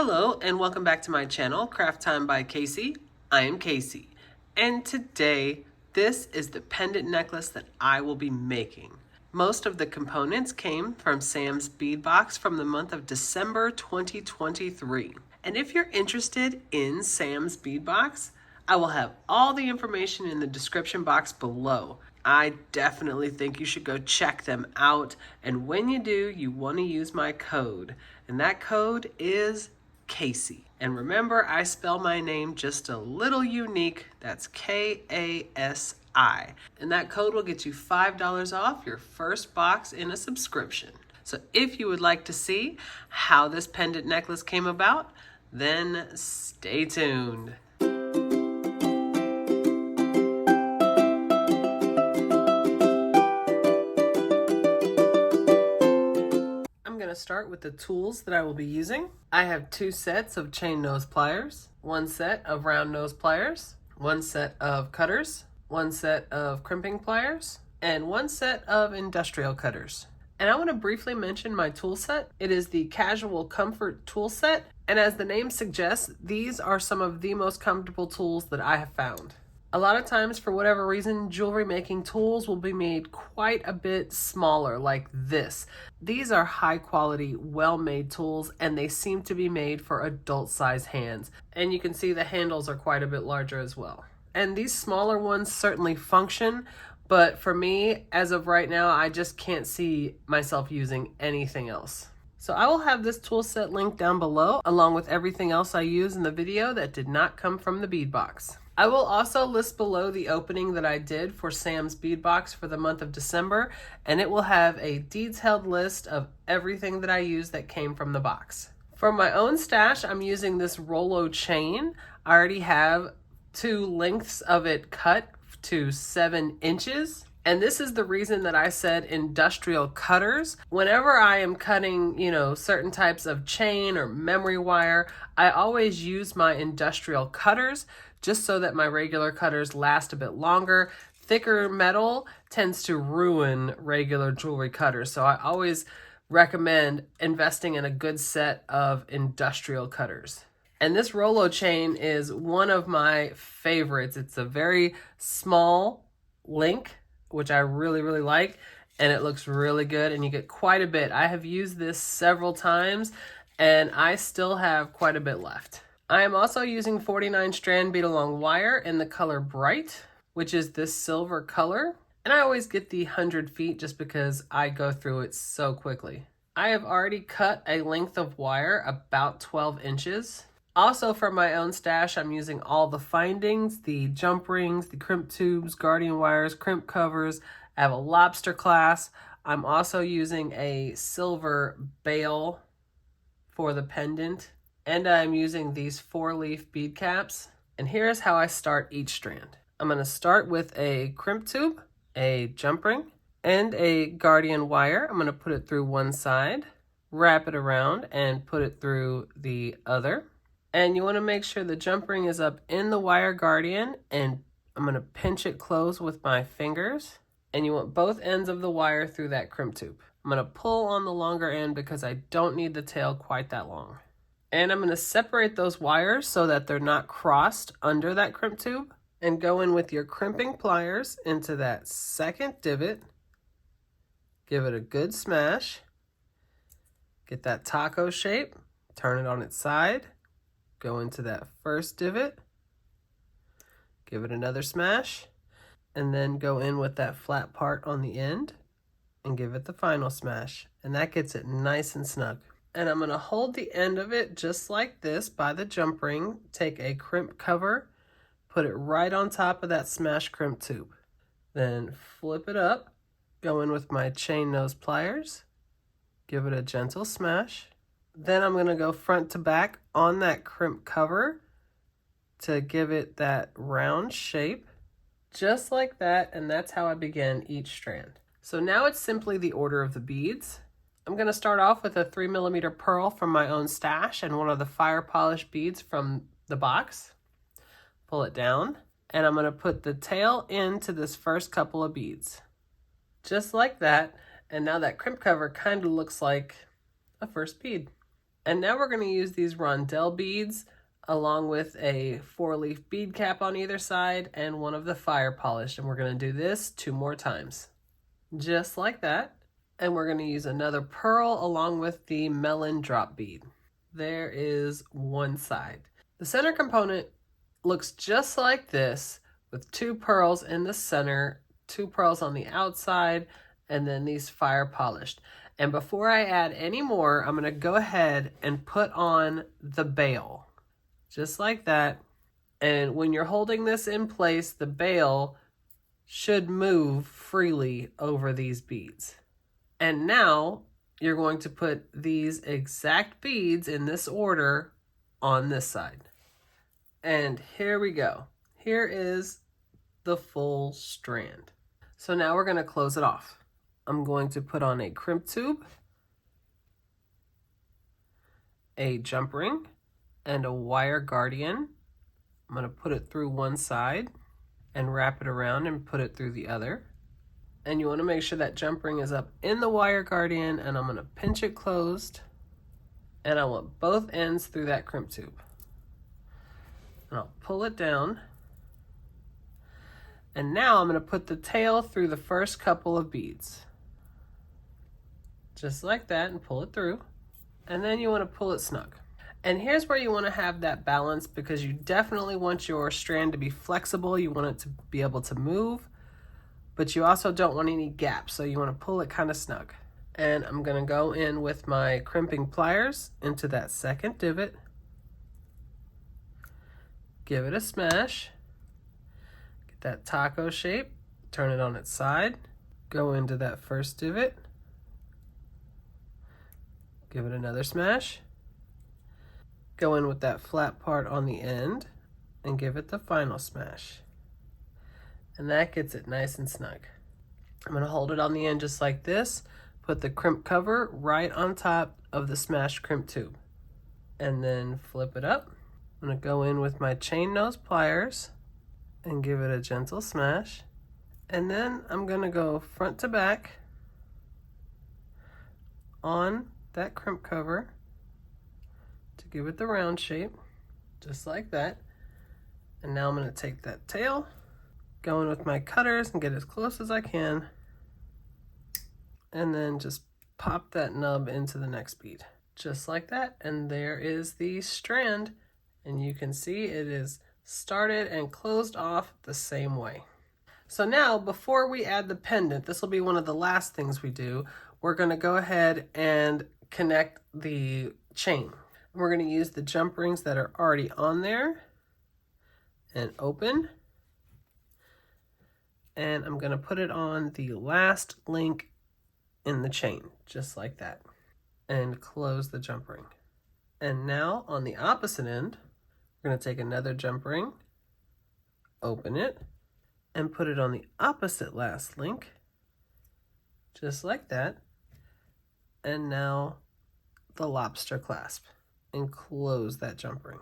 Hello and welcome back to my channel, Craft Time by Casey. I am Casey, and today this is the pendant necklace that I will be making. Most of the components came from Sam's bead box from the month of December 2023. And if you're interested in Sam's bead box, I will have all the information in the description box below. I definitely think you should go check them out, and when you do, you want to use my code, and that code is Casey. And remember, I spell my name just a little unique. That's K-A-S-I. And that code will get you $5 off your first box in a subscription. So if you would like to see how this pendant necklace came about, then stay tuned. Start with the tools that I will be using. I have two sets of chain nose pliers, one set of round nose pliers, one set of cutters, one set of crimping pliers, and one set of industrial cutters. And I want to briefly mention my tool set. It is the Casual Comfort tool set, and as the name suggests, these are some of the most comfortable tools that I have found. A lot of times, for whatever reason, jewelry making tools will be made quite a bit smaller, like this. These are high quality, well-made tools, and they seem to be made for adult size hands. And you can see the handles are quite a bit larger as well. And these smaller ones certainly function, but for me, as of right now, I just can't see myself using anything else. So I will have this tool set linked down below, along with everything else I use in the video that did not come from the bead box. I will also list below the opening that I did for Sam's bead box for the month of December, and it will have a detailed list of everything that I used that came from the box. For my own stash, I'm using this Rolo chain. I already have two lengths of it cut to 7 inches. And this is the reason that I said industrial cutters. Whenever I am cutting, certain types of chain or memory wire, I always use my industrial cutters just so that my regular cutters last a bit longer. Thicker metal tends to ruin regular jewelry cutters, so I always recommend investing in a good set of industrial cutters. And this Rolo chain is one of my favorites. It's a very small link, which I really like, and it looks really good, and you get quite a bit. I have used this several times, and I still have quite a bit left. I am also using 49 strand bead along wire in the color Bright, which is this silver color. And I always get the 100 feet just because I go through it so quickly. I have already cut a length of wire about 12 inches. Also for my own stash, I'm using all the findings, the jump rings, the crimp tubes, guardian wires, crimp covers. I have a lobster clasp. I'm also using a silver bail for the pendant. And I'm using these 4-leaf bead caps. And here's how I start each strand. I'm going to start with a crimp tube, a jump ring, and a guardian wire. I'm going to put it through one side, wrap it around, and put it through the other. And you want to make sure the jump ring is up in the wire guardian, and I'm going to pinch it close with my fingers. And you want both ends of the wire through that crimp tube. I'm going to pull on the longer end because I don't need the tail quite that long. And I'm going to separate those wires so that they're not crossed under that crimp tube, and go in with your crimping pliers into that second divot. Give it a good smash. Get that taco shape. Turn it on its side. Go into that first divot. Give it another smash. And then go in with that flat part on the end and give it the final smash. And that gets it nice and snug. And I'm going to hold the end of it just like this by the jump ring. Take a crimp cover, put it right on top of that smashed crimp tube. Then flip it up, go in with my chain nose pliers, give it a gentle smash. Then I'm going to go front to back on that crimp cover to give it that round shape, just like that, and that's how I begin each strand. So now it's simply the order of the beads. I'm going to start off with a 3mm pearl from my own stash and one of the fire polish beads from the box. Pull it down, and I'm going to put the tail into this first couple of beads. Just like that, and now that crimp cover kind of looks like a first bead. And now we're going to use these rondelle beads along with a 4-leaf bead cap on either side and one of the fire polish. And we're going to do this 2 more times. Just like that. And we're going to use another pearl along with the melon drop bead. There is one side. The center component looks just like this with 2 pearls in the center, 2 pearls on the outside, and then these fire polished. And before I add any more, I'm going to go ahead and put on the bail. Just like that. And when you're holding this in place, the bail should move freely over these beads. And now you're going to put these exact beads in this order on this side. And here we go. Here is the full strand. So now we're going to close it off. I'm going to put on a crimp tube, a jump ring, and a wire guardian. I'm going to put it through one side and wrap it around and put it through the other. And you want to make sure that jump ring is up in the wire guardian, and I'm going to pinch it closed, and I want both ends through that crimp tube. And I'll pull it down. And now I'm going to put the tail through the first couple of beads. Just like that, and pull it through. And then you want to pull it snug. And here's where you want to have that balance, because you definitely want your strand to be flexible. You want it to be able to move, but you also don't want any gaps. So you want to pull it kind of snug. And I'm going to go in with my crimping pliers into that second divot. Give it a smash. Get that taco shape. Turn it on its side. Go into that first divot. Give it another smash. Go in with that flat part on the end and give it the final smash. And that gets it nice and snug. I'm going to hold it on the end just like this. Put the crimp cover right on top of the smashed crimp tube. And then flip it up. I'm going to go in with my chain nose pliers and give it a gentle smash. And then I'm going to go front to back on that crimp cover to give it the round shape, just like that. And now I'm going to take that tail, go in with my cutters and get as close as I can, and then just pop that nub into the next bead, just like that. And there is the strand, and you can see it is started and closed off the same way. So now, before we add the pendant, this will be one of the last things we do. We're going to go ahead and connect the chain. We're going to use the jump rings that are already on there and open. And I'm going to put it on the last link in the chain, just like that, and close the jump ring. And now on the opposite end, we're going to take another jump ring, open it, and put it on the opposite last link, just like that. And now the lobster clasp, and close that jump ring.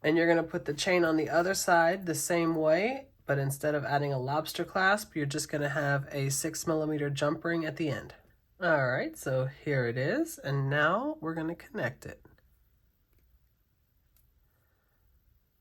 And you're going to put the chain on the other side the same way, but instead of adding a lobster clasp, you're just going to have a 6mm jump ring at the end. All right, so here it is, and now we're going to connect it.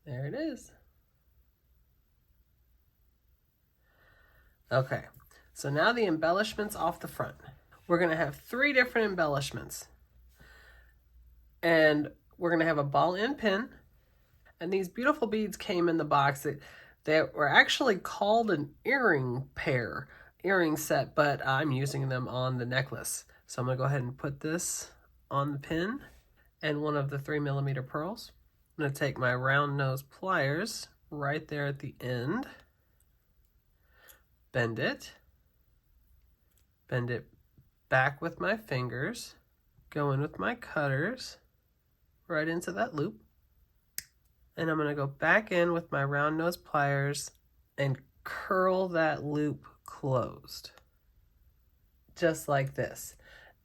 There it is. Okay, so now the embellishments off the front. We're going to have 3 different embellishments. And we're going to have a ball end pin. And these beautiful beads came in the box that were actually called an earring set, but I'm using them on the necklace. So I'm going to go ahead and put this on the pin and one of the 3mm pearls. I'm going to take my round nose pliers right there at the end. Bend it back with my fingers, go in with my cutters right into that loop, and I'm going to go back in with my round nose pliers and curl that loop closed, just like this.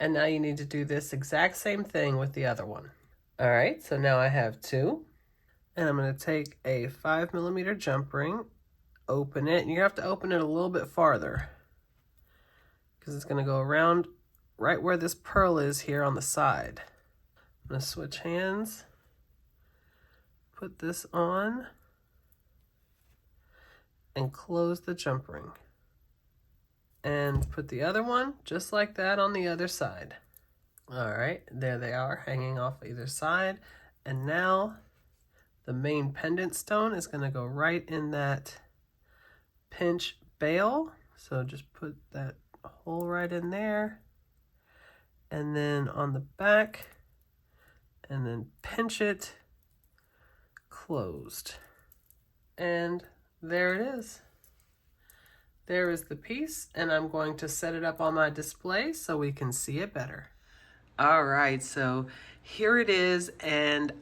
And now you need to do this exact same thing with the other one. All right, so now I have 2, and I'm going to take a 5mm jump ring, open it, and you have to open it a little bit farther because it's going to go around right where this pearl is here on the side. I'm going to switch hands, put this on, and close the jump ring. And put the other one just like that on the other side. All right, there they are hanging off either side. And now the main pendant stone is going to go right in that pinch bail. So just put that hole right in there. And then on the back, and then pinch it closed. And there it is. There is the piece, and I'm going to set it up on my display so we can see it better. All right, so here it is, and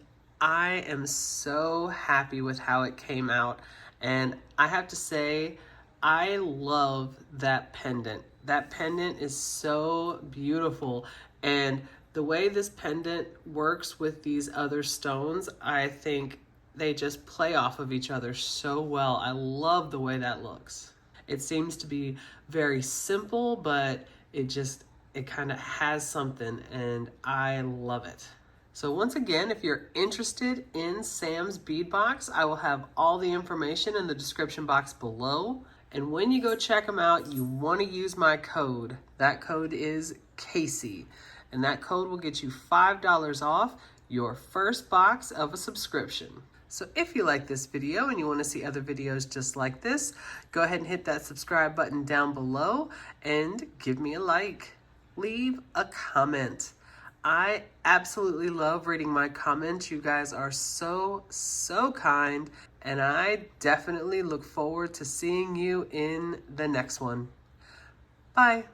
I am so happy with how it came out. And I have to say, I love that pendant. That pendant is so beautiful. And the way this pendant works with these other stones, I think they just play off of each other so well. I love the way that looks. It seems to be very simple, but it kind of has something, and I love it. So once again, if you're interested in Sam's bead box, I will have all the information in the description box below. And when you go check them out, you want to use my code. That code is Casey, and that code will get you $5 off your first box of a subscription. So if you like this video and you want to see other videos just like this, go ahead and hit that subscribe button down below and give me a like. Leave a comment. I absolutely love reading my comments. You guys are so kind, and I definitely look forward to seeing you in the next one. Bye.